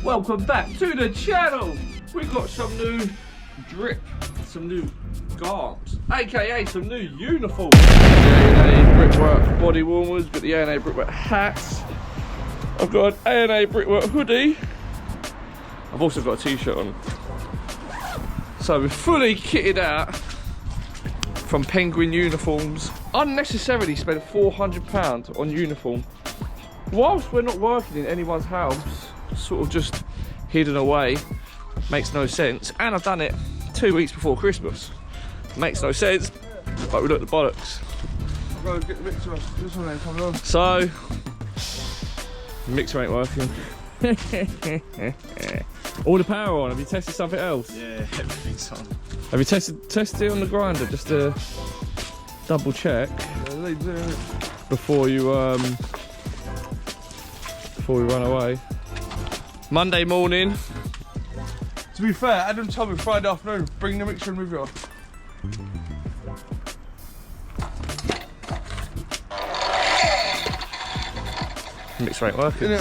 welcome back to the channel. We've got some new drip, some new garms, aka some new uniforms. A&A Brickwork body warmers, got the A&A Brickwork hats. I've got an A&A Brickwork hoodie. I've also got a t-shirt on. So we're fully kitted out from Penguin Uniforms. Unnecessarily spent £400 on uniform whilst we're not working in anyone's house, sort of just hidden away. Makes no sense. And I've done it 2 weeks before Christmas. Makes no sense, but we look the bollocks. Bro, get the mixer off. This one ain't coming on. So, the mixer ain't working. All the power on. Have you tested something else? Yeah, everything's on. Have you tested it on the grinder just to double check before you run away? Monday morning. To be fair, Adam told me Friday afternoon, bring the mixer and move it off. Mixer ain't working.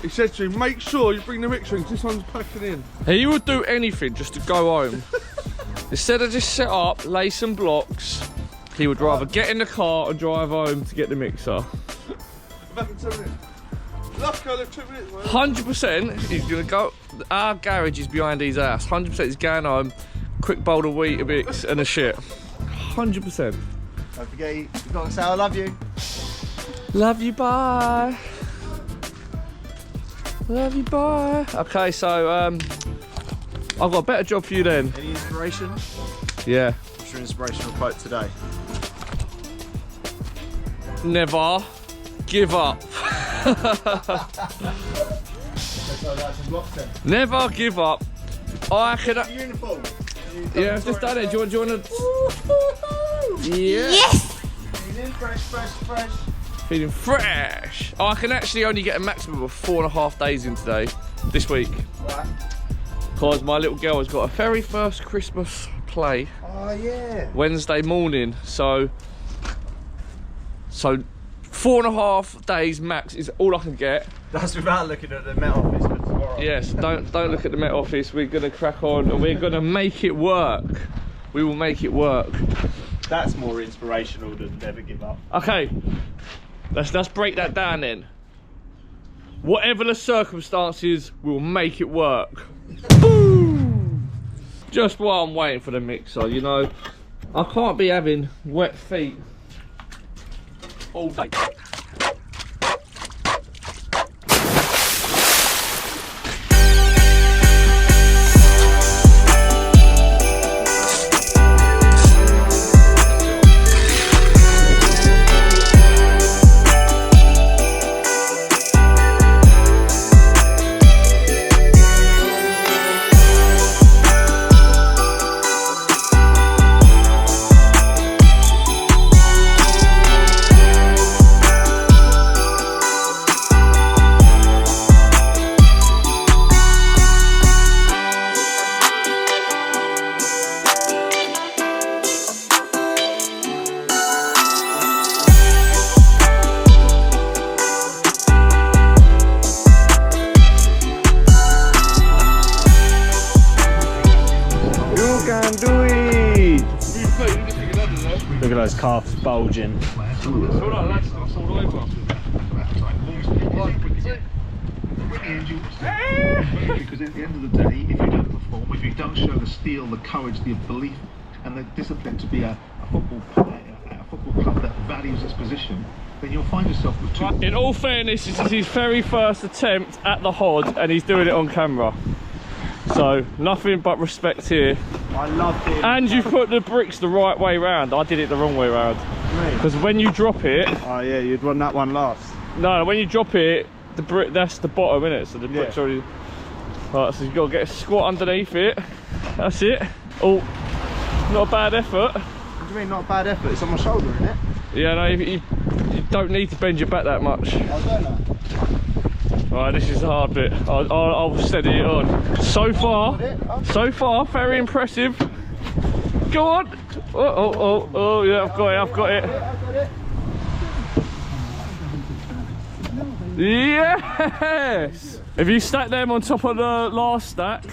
He said to me, make sure you bring the mixer in, 'cause this one's packing in. He would do anything just to go home. Instead of just set up, lay some blocks, he would rather get in the car and drive home to get the mixer. Back in 2 minutes. Lucky I live 2 minutes, man. 100% he's gonna go. Our garage is behind his house. 100% he's going home, quick bowl of Weetabix and a shit. 100%. Don't forget, you gotta say I love you. Love you, bye. Love you, bye. Okay, so I've got a better job for you then. Any inspiration? Yeah. What's your inspirational quote today? Never give up. Never give up. I can. Uniform. Yeah, I've just done it. Do you want to? Yeah. Yes! Feeling fresh, fresh, fresh. Feeling fresh. I can actually only get a maximum of 4.5 days in today, this week. Right. Because my little girl has got a very first Christmas play. Oh yeah. Wednesday morning. So 4.5 days max is all I can get. That's without looking at the Met Office for tomorrow. Yes, don't look at the Met Office. We're gonna crack on and we're gonna make it work. We will make it work. That's more inspirational than never give up. Okay, let's break that down then. Whatever the circumstances, we'll make it work. Boom! Just while I'm waiting for the mixer, you know, I can't be having wet feet all day. Look at those calves bulging. Because at the end of the day, if you don't perform, if you don't show the steel, the courage, the belief and the discipline to be a football club that values its position, then you'll find yourself with two. In all fairness, this is his very first attempt at the hod and he's doing it on camera. So, nothing but respect here. I loved it. And you put the bricks the right way round. I did it the wrong way round. Because when you drop it... Oh yeah, you'd run that one last. No, when you drop it, the brick, that's the bottom, isn't it? So the brick's already... Right, so you've got to get a squat underneath it. That's it. Oh, not a bad effort. What do you mean, not a bad effort? It's on my shoulder, isn't it? Yeah, no, you don't need to bend your back that much. I don't know. Right, this is the hard bit. I'll steady it on. So far, very impressive. Go on. Oh, yeah, I've got it. Yes! If you stack them on top of the last stack.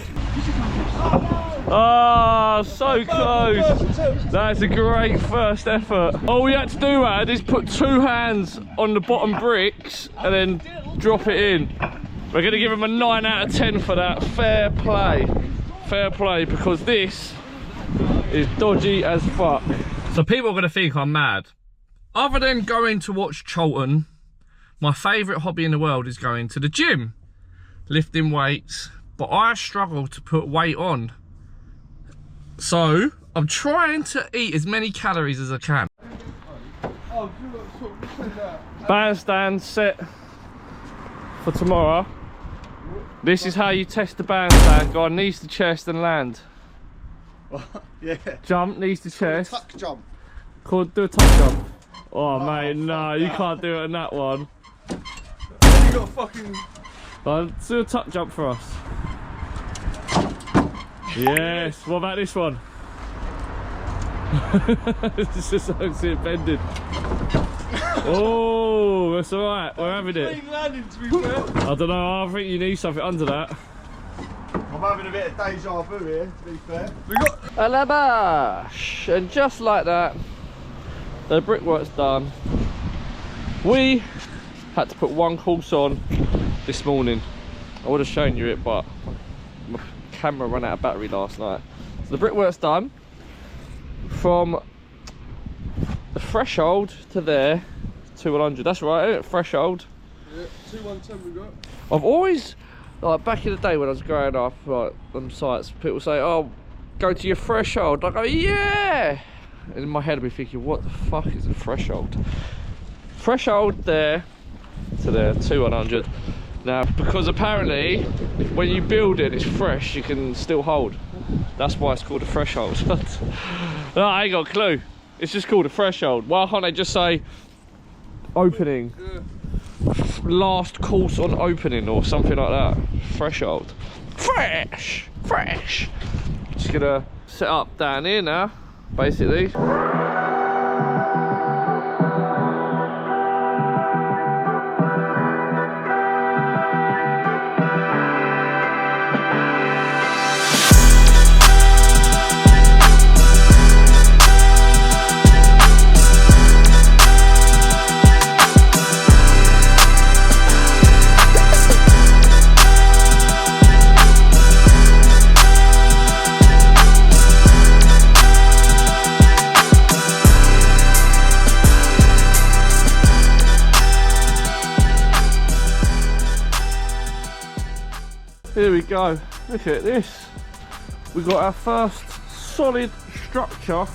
Ah, so close. That's a great first effort. All we had to do, Ad, is put 2 hands on the bottom bricks and then drop it in. We're going to give him a 9 out of 10 for that. Fair play. Fair play, because this is dodgy as fuck. So people are going to think I'm mad. Other than going to watch Charlton, my favourite hobby in the world is going to the gym. Lifting weights. But I struggle to put weight on. So, I'm trying to eat as many calories as I can. Bandstand set for tomorrow. This is how you test the bandstand. Go on, knees to chest and land. Yeah. Jump, knees to chest. Tuck jump. Do a tuck jump. Oh mate, no, you can't do it on that one. You got fucking... Do a tuck jump for us. Yes, what about this one? It's just I see it bending. Oh, that's alright, we're having it. Landing, to be fair. I don't know, I think you need something under that. I'm having a bit of deja vu here, to be fair. We got a labash, and just like that, the brickwork's done. We had to put 1 course on this morning. I would have shown you it, but my camera ran out of battery last night. So the brickwork's done. From the threshold to there, 2100. That's right, isn't it? Threshold. Yeah, 2110 we got. I've always, like back in the day when I was growing up, like on sites, people say, "Oh, go to your threshold." I go, "Yeah." And in my head, I'd be thinking, "What the fuck is a threshold?" Threshold there to there, 2100. Now, because apparently, when you build it, it's fresh, you can still hold. That's why it's called a threshold. No, I ain't got a clue. It's just called a threshold. Why can't they just say opening? Last course on opening or something like that. Threshold. Fresh! Fresh! Just gonna set up down here now, basically. Here we go, look at this. We've got our first solid structure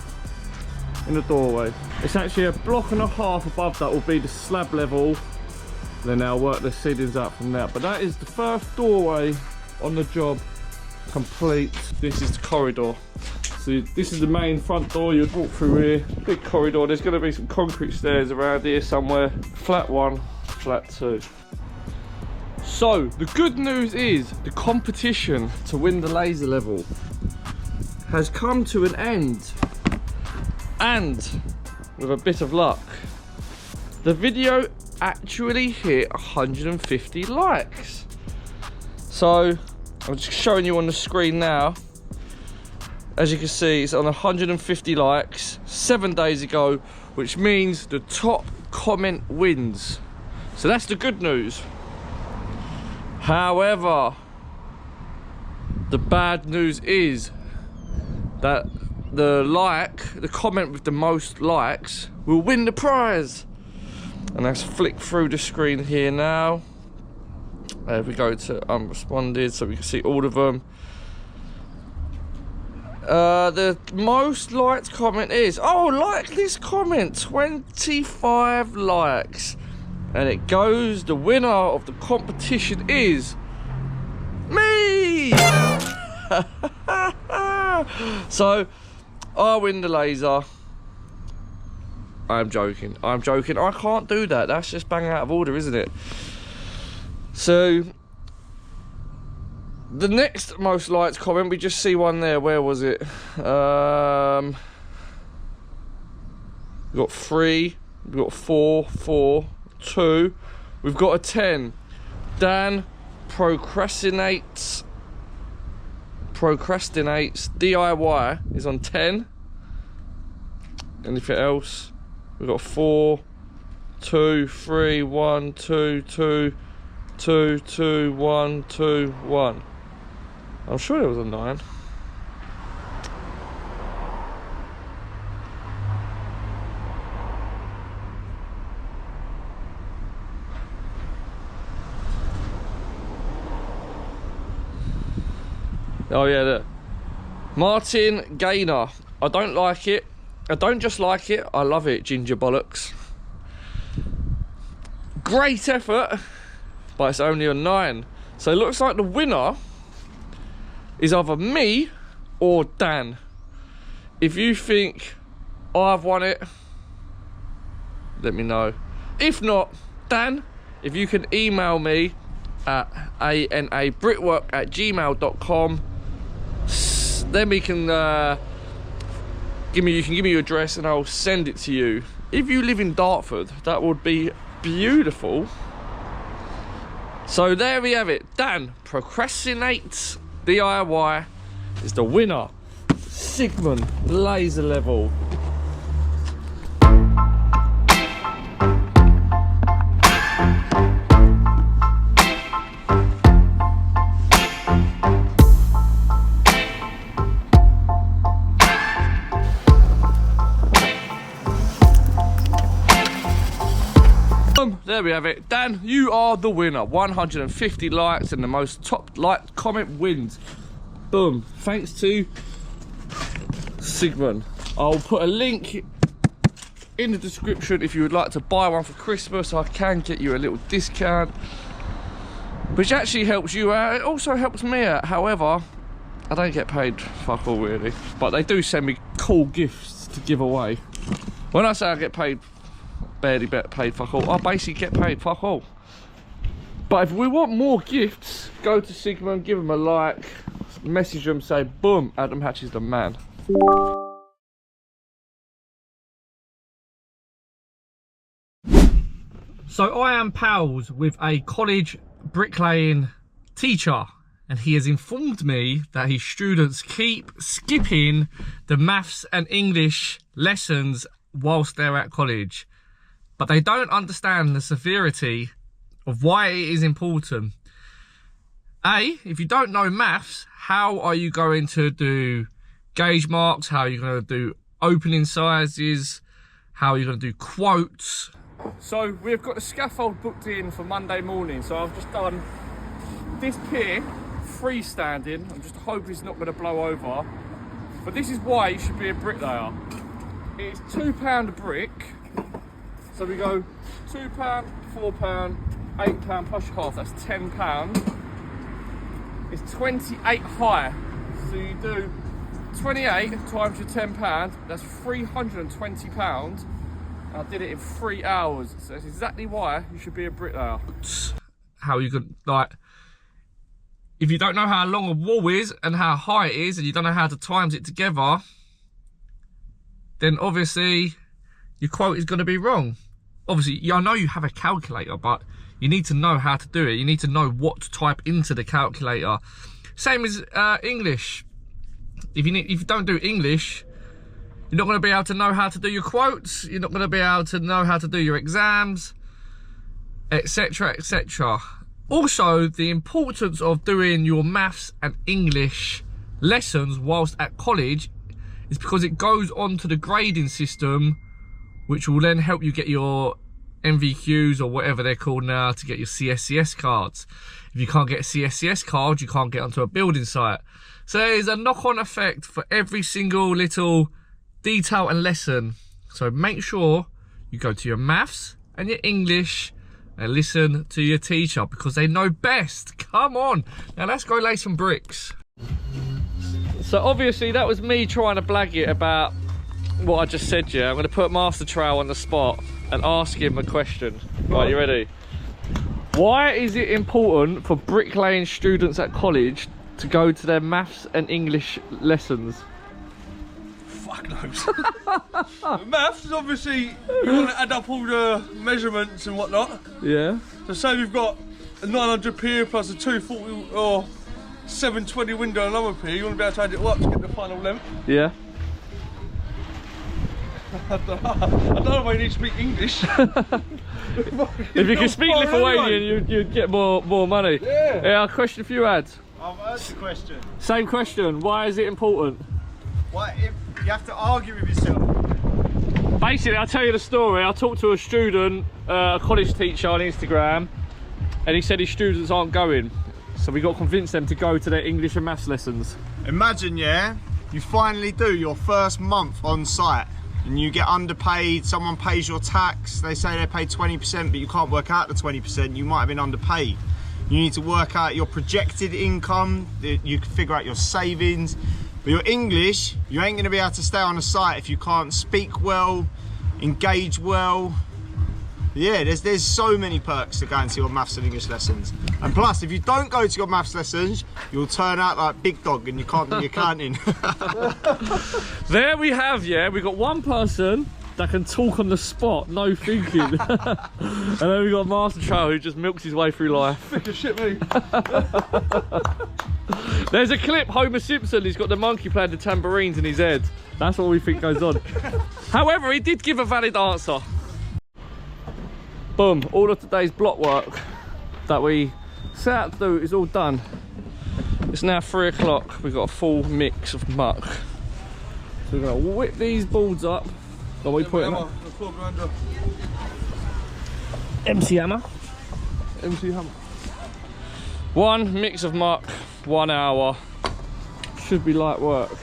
in the doorway. It's actually a block and a half above that will be the slab level. Then they'll work the ceilings out from there. But that is the first doorway on the job complete. This is the corridor. So this is the main front door. You'd walk through here, big corridor. There's gonna be some concrete stairs around here somewhere. Flat 1, flat 2. So, the good news is the competition to win the laser level has come to an end. And, with a bit of luck, the video actually hit 150 likes. So, I'm just showing you on the screen now. As you can see, it's on 150 likes 7 days ago, which means the top comment wins. So that's the good news. However, the bad news is that the comment with the most likes will win the prize. And let's flick through the screen here now. There we go to unresponded, so we can see all of them. The most liked comment is, oh, like this comment, 25 likes. And it goes, the winner of the competition is me! So, I win the laser. I'm joking, I can't do that. That's just bang out of order, isn't it? So, the next most liked comment, we just see one there. Where was it? We got 3, we got 4, 4, 2. We've got a 10. Dan procrastinates DIY is on 10. Anything else? We've got 4, 2, 3, 1, 2, 2, 2, 2, 1, 2, 1. I'm sure there was a 9. Oh yeah, look. Martin Gaynor. I don't like it. I don't just like it, I love it, ginger bollocks. Great effort, but it's only a 9. So it looks like the winner is either me or Dan. If you think I've won it, let me know. If not, Dan, if you can email me at anabrickwork@gmail.com, then we can you can give me your address and I'll send it to you. If you live in Dartford, that would be beautiful. So there we have it. Dan procrastinates DIY is the winner. Sigmund laser level. There we have it. Dan, you are the winner. 150 likes and the most top liked comment wins. Boom. Thanks to Sigmund. I'll put a link in the description if you would like to buy one for Christmas. I can get you a little discount, which actually helps you out. It also helps me out. However, I don't get paid fuck all really, but they do send me cool gifts to give away. When I say I get paid, barely paid fuck all, I basically get paid fuck all. But if we want more gifts, go to Sigmund, give him a like, message him, say boom, Adam Hatch is the man. So I am pals with a college bricklaying teacher, and he has informed me that his students keep skipping the maths and English lessons whilst they're at college. But they don't understand the severity of why it is important. If you don't know maths, how are you going to do gauge marks? How are you going to do opening sizes? How are you going to do quotes? So we've got the scaffold booked in for Monday morning. So I've just done this pier freestanding. I'm just hoping it's not going to blow over. But this is why you should be a bricklayer. It's £2 a brick. So we go £2, £4, £8 plus your half, that's £10. It's 28 high. So you do 28 times your £10, that's £320. I did it in 3 hours. So that's exactly why you should be a bricklayer. How you could, like, if you don't know how long a wall is and how high it is and you don't know how to times it together, then obviously your quote is going to be wrong. Obviously, I know you have a calculator, but you need to know how to do it. You need to know what to type into the calculator. Same as English. If you don't do English, you're not going to be able to know how to do your quotes. You're not going to be able to know how to do your exams, etc., etc. Also, the importance of doing your maths and English lessons whilst at college is because it goes on to the grading system, which will then help you get your MVQs or whatever they're called now to get your CSCS cards. If you can't get a CSCS card, you can't get onto a building site. So there's a knock-on effect for every single little detail and lesson. So make sure you go to your maths and your English and listen to your teacher because they know best. Come on. Now let's go lay some bricks. So obviously that was me trying to blag it about what I just said. Yeah, I'm going to put Master Trail on the spot and ask him a question. Right, you ready? Why is it important for bricklaying students at college to go to their maths and English lessons? Fuck knows. Maths is obviously, you want to add up all the measurements and whatnot. Yeah. So say we've got a 900 pier plus a 240 or 720 window and another pier. You want to be able to add it all up to get the final length. Yeah. I don't know if I need to speak English. If you could speak Lithuanian, you'd get more money. Yeah. Yeah, a question for you, Ad. I've heard the question. Same question. Why is it important? Why, if you have to argue with yourself? Basically, I'll tell you the story. I talked to a student, a college teacher on Instagram, and he said his students aren't going. So we got to convince them to go to their English and maths lessons. Imagine, yeah, you finally do your first month on site and you get underpaid, someone pays your tax, they say they pay 20%, but you can't work out the 20%, you might have been underpaid. You need to work out your projected income, you can figure out your savings. But your English, you ain't gonna be able to stay on a site if you can't speak well, engage well. Yeah, there's so many perks to going to your maths and English lessons. And plus, if you don't go to your maths lessons, you'll turn out like Big Dog and you can't do your counting. There we have, yeah, we got one person that can talk on the spot, no thinking. And then we got Master Troll who just milks his way through life. Thick as shit, me. There's a clip, Homer Simpson, he's got the monkey playing the tambourines in his head. That's what we think goes on. However, he did give a valid answer. Boom, all of today's block work that we set out to do is all done. It's now 3 o'clock, we've got a full mix of muck. So we're gonna whip these boards up. What are we putting up? MC hammer. MC hammer. One mix of muck, 1 hour. Should be light work.